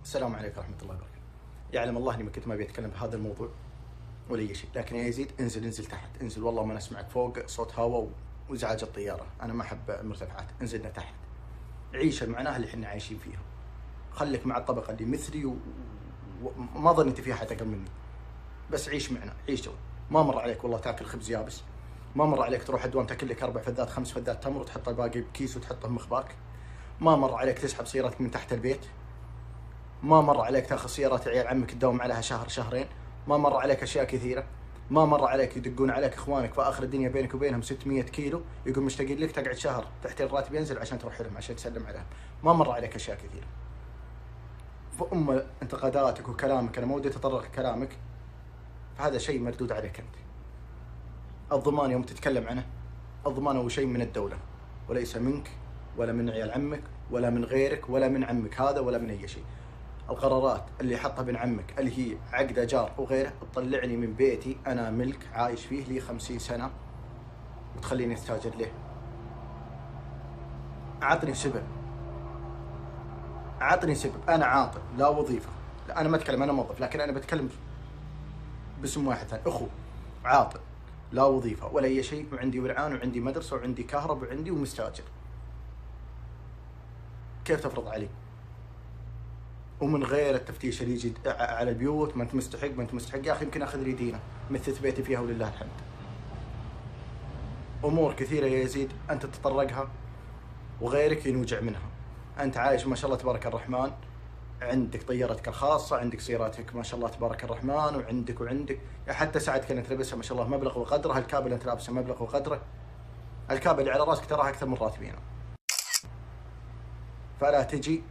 السلام عليكم ورحمة الله وبركاته. يعلم الله اني ما كنت ما اتكلم بهذا الموضوع ولا اي شيء، لكن يا يزيد انزل تحت، انزل والله ما نسمعك فوق صوت هواء وازعاج الطيارة، انا ما احب المرتفعات، انزلنا تحت. عيش المعاناة اللي احنا عايشين فيها. خليك مع الطبقة اللي مثلي وما ظن انت فيها حتى اقل مني. بس عيش معنا، عيش جو. ما مر عليك والله تاكل خبز يابس، ما مر عليك تروح الدوام تاكل لك 4 فدات 5 فدات تمر وتحط الباقي بكيس وتحطه بمخباك. ما مر عليك تسحب سيارتك من تحت البيت. ما مر عليك تاخذ سيارات عيال عمك تداوم عليها شهر شهرين. ما مر عليك اشياء كثيره. ما مر عليك يدقون عليك اخوانك في اخر الدنيا بينك وبينهم 600 كيلو يقول مشتاقين لك تقعد شهر تحت الراتب ينزل عشان تروح لهم عشان تسلم عليهم. ما مر عليك اشياء كثيره. فأم انتقاداتك وكلامك انا ما ودي اتطرق كلامك، فهذا شيء مردود عليك انت. الضمان يوم تتكلم عنه، الضمان هو شيء من الدوله وليس منك ولا من عيال عمك ولا من غيرك ولا من عمك هذا ولا من اي شيء. القرارات اللي حطها ابن عمك اللي هي عقد اجار وغيره تطلعني من بيتي انا ملك عايش فيه لي 50 سنه وتخليني استاجر له. عطني سبب، عطني سبب. انا عاطل لا وظيفه، لا انا ما اتكلم انا موظف، لكن انا بتكلم باسم واحد ثاني، اخو عاطل لا وظيفه ولا اي شيء وعندي ورعان وعندي مدرسه وعندي كهرب وعندي ومستاجر. كيف تفرض علي؟ ومن غير التفتيش اللي يجي على البيوت، ما انت مستحق ما انت مستحق. يا اخي يمكن اخذ لي دينه مثلت بيتي فيها ولله الحمد. امور كثيره يا يزيد انت تتطرقها وغيرك ينوجع منها. انت عايش ما شاء الله تبارك الرحمن، عندك طيارتك الخاصه، عندك سياراتك ما شاء الله تبارك الرحمن، وعندك حتى ساعتك اللي تلبسها ما شاء الله مبلغ وقدره، الكاب اللي انت لابسه مبلغ وقدره، الكاب اللي على راسك تراها اكثر من راتبينا. فلا تجي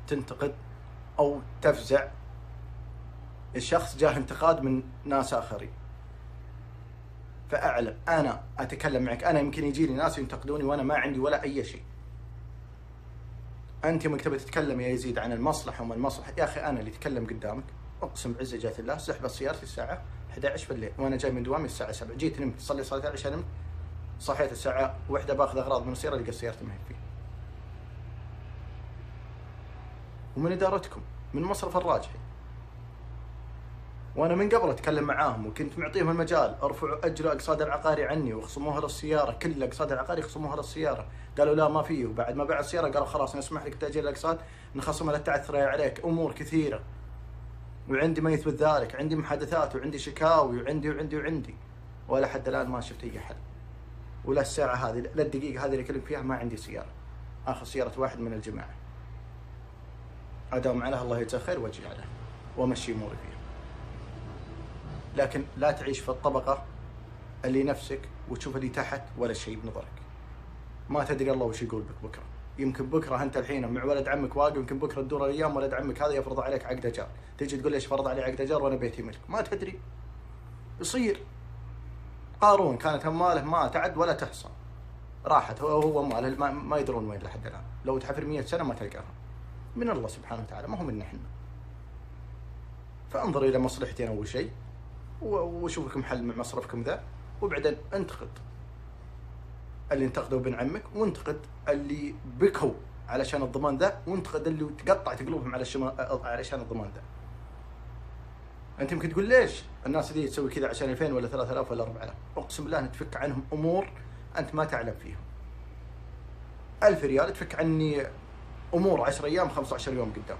تنتقد او تفزع الشخص جاه انتقاد من ناس اخرين. فاعلم انا اتكلم معك، انا يمكن يجي لي ناس ينتقدوني وانا ما عندي ولا اي شيء. انت يوم تبي تتكلم يا يزيد عن المصلحه وما المصلحه، يا اخي انا اللي اتكلم قدامك اقسم بعزه جات الله سحبت سيارتي الساعه 11 بالليل وانا جاي من دوامي الساعه 7، جيت نمت صلي صلاه العشاء نمت، صحيت الساعه 1 باخذ اغراض من السياره لقيت سيارتي ما هي فيه. ومن ادارتكم من مصرف الراجحي، وانا من قبل اتكلم معاهم وكنت معطيهم المجال، ارفعوا اجروا اقساط العقاري عني واخصموها للسياره، كل الاقساط العقاري يخصموها للسياره، قالوا لا ما فيه، وبعد ما باع السياره قالوا خلاص نسمح لك تاجيل الاقساط نخصمها لا تعثر عليك. امور كثيره وعندي ما يثبت ذلك، عندي محادثات وعندي شكاوي وعندي ولا حد الان ما شفت اي حل. ولا الساعه هذه لا الدقيقه هذه اللي اكلم فيها ما عندي سياره، اخذ سياره واحد من الجماعه اداوم عليها الله يجزاه خير واجي عليها وامشي اموري فيها. لكن لا تعيش في الطبقة اللي نفسك وتشوف اللي تحت ولا شيء بنظرك. ما تدري الله وش يقول بك بكرة. يمكن بكرة أنت الحين مع ولد عمك واقف، يمكن بكرة تدور الأيام ولد عمك هذا يفرض عليك عقد أجار، تيجي تقول ليش فرض علي عقد أجار وأنا بيتي ملك. ما تدري يصير. قارون كانت أمواله ما تعد ولا تحصى، راحت هو أمواله ما يدرون وين لحد الآن، لو تحفر 100 سنة ما تلقاها. من الله سبحانه وتعالى، ما هو من نحن. فانظر إلى مصلحتنا أول شيء وشوف لكم حل مع مصرفكم ذا، وبعدين انتقد اللي انتقدوا ابن عمك، وانتقد اللي بكوا علشان الضمان ذا، وانتقد اللي تقطعت قلوبهم علشان الضمان ذا. انت يمكن تقول ليش الناس دي تسوي كذا عشان 2000 ولا 3000 ولا 4000؟ اقسم بالله تفك عنهم امور انت ما تعلم فيها. 1000 ريال تفك عني امور 10 ايام 15 يوم قدام.